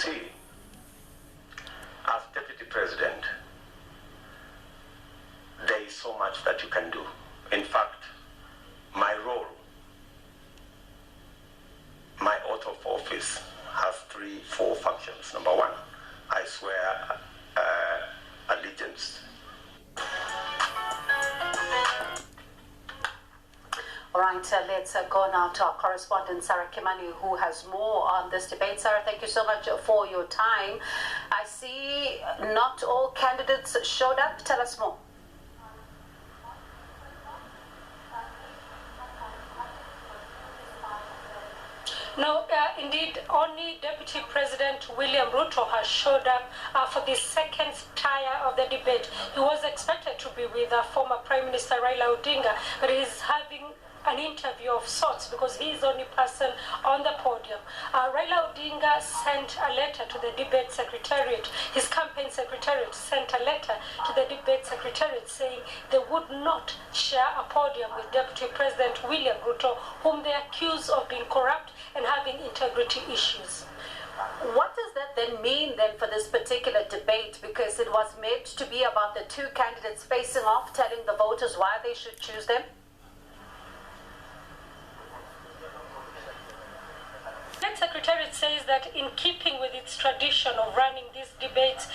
see, as deputy president, there is so much that you can do. In fact, my role, my oath of office has 4 functions. Number 1, I swear allegiance. All right, let's go now to our correspondent, Sarah Kimani, who has more on this debate. Sarah, thank you so much for your time. I see not all candidates showed up. Tell us more. No, indeed, only Deputy President William Ruto has showed up for the second tier of the debate. He was expected to be with former Prime Minister Raila Odinga, but he is having an interview of sorts because he is the only person on the podium. Raila Odinga sent a letter to the debate secretariat. His campaign secretariat sent a letter to the debate secretariat saying they would not share a podium with Deputy President William Ruto, whom they accuse of being corrupt and having integrity issues. What does that then mean then for this particular debate? Because it was meant to be about the 2 candidates facing off, telling the voters why they should choose them. The Secretariat says that in keeping with its tradition of running these debates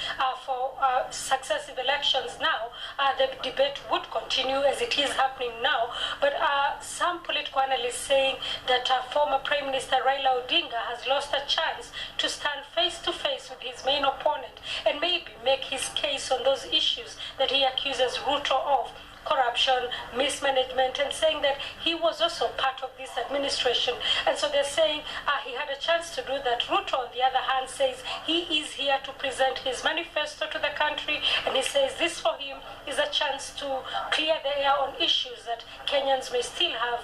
for successive elections now, the debate would continue as it is happening now. But some political analysts saying that former Prime Minister Raila Odinga has lost a chance to stand face to face with his main opponent and maybe make his case on those issues that he accuses Ruto of. Corruption, mismanagement, and saying that he was also part of this administration. And so they're saying he had a chance to do that. Ruto, on the other hand, says he is here to present his manifesto to the country, and he says this for him is a chance to clear the air on issues that Kenyans may still have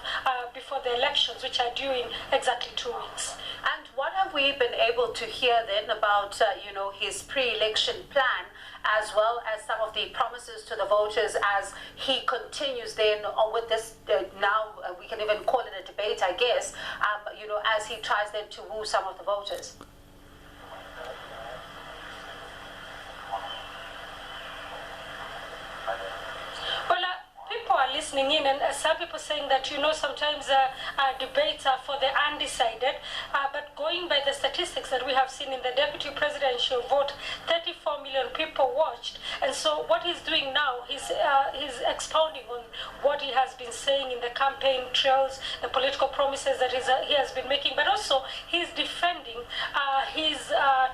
before the elections, which are due in exactly 2 weeks. And what have we been able to hear then about, his pre-election plan, as well as some of the promises to the voters as he continues then with this, now we can even call it a debate, I guess, as he tries then to woo some of the voters? Well, people are listening in, and some people saying that, sometimes debates are for the undecided, but going by the statistics that we have seen in the deputy presidential vote, 34 million people watched, and so what he's doing now, he's expounding on what he has been saying in the campaign trails, the political promises that he has been making, but also he's defending his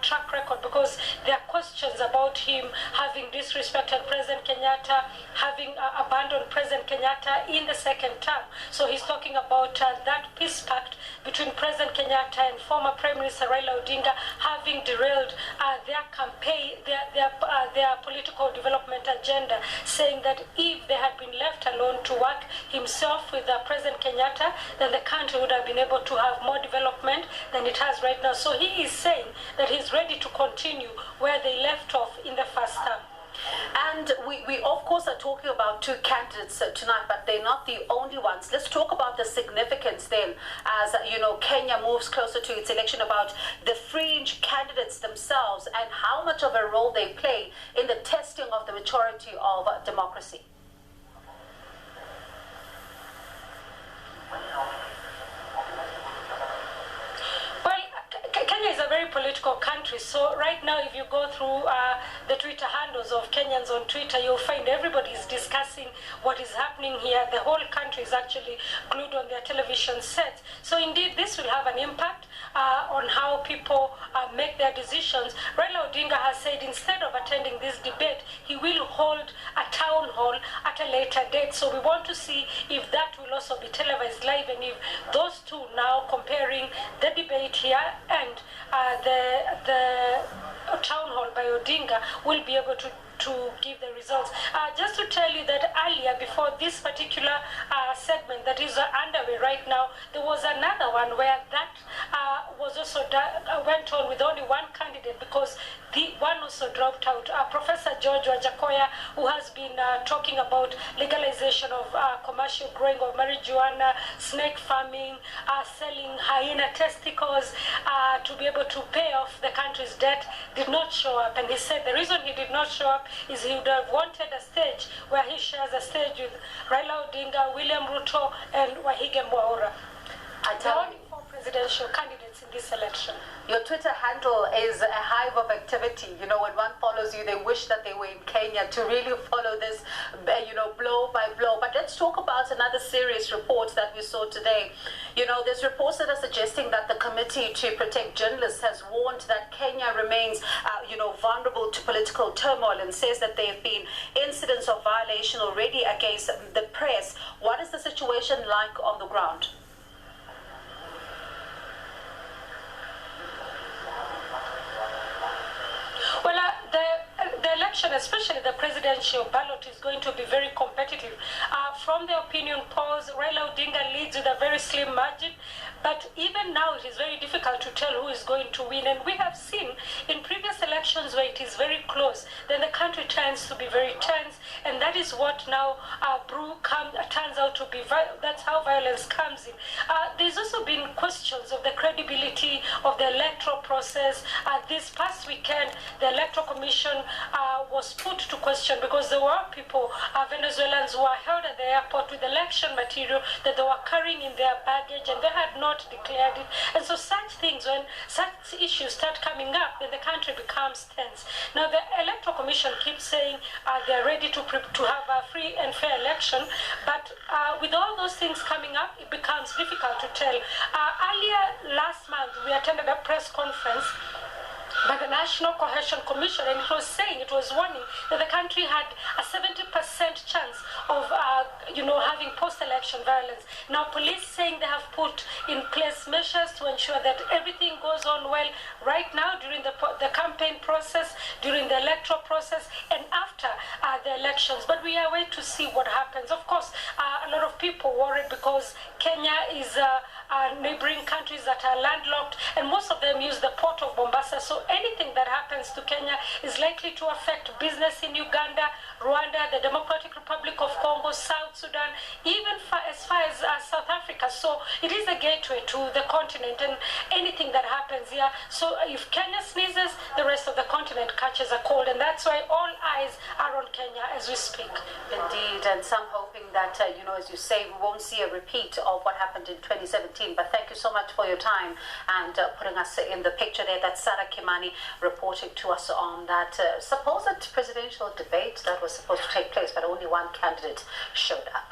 track record, because there are questions about him having disrespected President Kenyatta, having abandoned President Kenyatta in the second term. So he's talking about that peace pact between President Kenyatta and former Prime Minister Raila Odinga having derailed their campaign, their political development agenda, saying that if they had been left alone to work himself with President Kenyatta, then the country would have been able to have more development than it has right now. So he is saying that he's ready to continue where they left off in the first term. And we of course are talking about 2 candidates tonight, but they're not the only ones. Let's talk about the significance then, as Kenya moves closer to its election, about the fringe candidates themselves and how much of a role they play in the testing of the maturity of democracy. Kenya is a very political country, so right now if you go through the Twitter handles of Kenyans on Twitter, you'll find everybody is discussing what is happening here. The whole country is actually glued on their television sets. So indeed, this will have an impact on how people make their decisions. Raila Odinga has said instead of attending this debate, he will hold a town hall at a later date. So we want to see if that will also be televised live, and if those two now comparing the debate here and the town hall by Odinga will be able to give the results. Just to tell you that earlier, before this particular segment that is underway right now, there was another one where that was also went on with only one candidate, because the one also dropped out. Professor George Wajakoya who has been talking about legalization of commercial growing of marijuana, snake farming, selling hyena testicles to be able to pay off the country's debt, did not show up. And he said the reason he did not show up is he would have wanted a stage where he shares a stage with Raila Odinga, William Ruto, and Wahige Mwaura. The only four presidential candidates in this election. Your Twitter handle is a hive of activity. You know, when one follows you, they wish that they were in Kenya to really follow this, you know, blow by blow. But let's talk about another serious report that we saw today. You know, there's reports that are suggesting that the Committee to Protect Journalists has warned that Kenya remains, you know, vulnerable to political turmoil, and says that there have been incidents of violation already against the press. What is the situation like on the ground? Well, the election, especially the presidential ballot, is going to be very competitive. From the opinion polls, Raila Odinga leads with a very slim margin, but even now it is very difficult to tell who is going to win. And we have seen in previous elections where it is very close, then the country tends to be very tense, and that is what now turns out to be, that's how violence comes in. There's also been questions of the credibility of the electoral process. This past weekend, the Electoral Commission was put to question because there were people, Venezuelans, who were held at the airport with election material that they were carrying in their baggage, and they had not declared it. And so such things, when such issues start coming up, then the country becomes tense. Now the Electoral Commission keeps saying they're ready to have a free and fair election, but with all those things coming up, it becomes difficult to tell. Earlier last month, we attended a press conference by the National Cohesion Commission, and it was saying, it was warning that the country had a 70% chance of, having post-election violence. Now, police saying they have put in place measures to ensure that everything goes on well right now during the campaign process, during the electoral process, and after the elections. But we are waiting to see what happens. Of course, a lot of people worried because Kenya is neighboring countries that are landlocked, and most of them use the port of Mombasa. So anything that happens to Kenya is likely to affect business in Uganda, Rwanda, the Democratic Republic of Congo, South Sudan, even as far as South Africa. So it is a gateway to the continent, and anything that happens here. So if Kenya sneezes, the rest of the continent catches a cold, and that's why all eyes are on Kenya as we speak. Indeed, and some hoping that, as you say, we won't see a repeat of what happened in 2017. But thank you so much for your time and putting us in the picture there. That's Sarah Kimani reporting to us on that supposed presidential debate that was supposed to take place, but only one candidate showed up.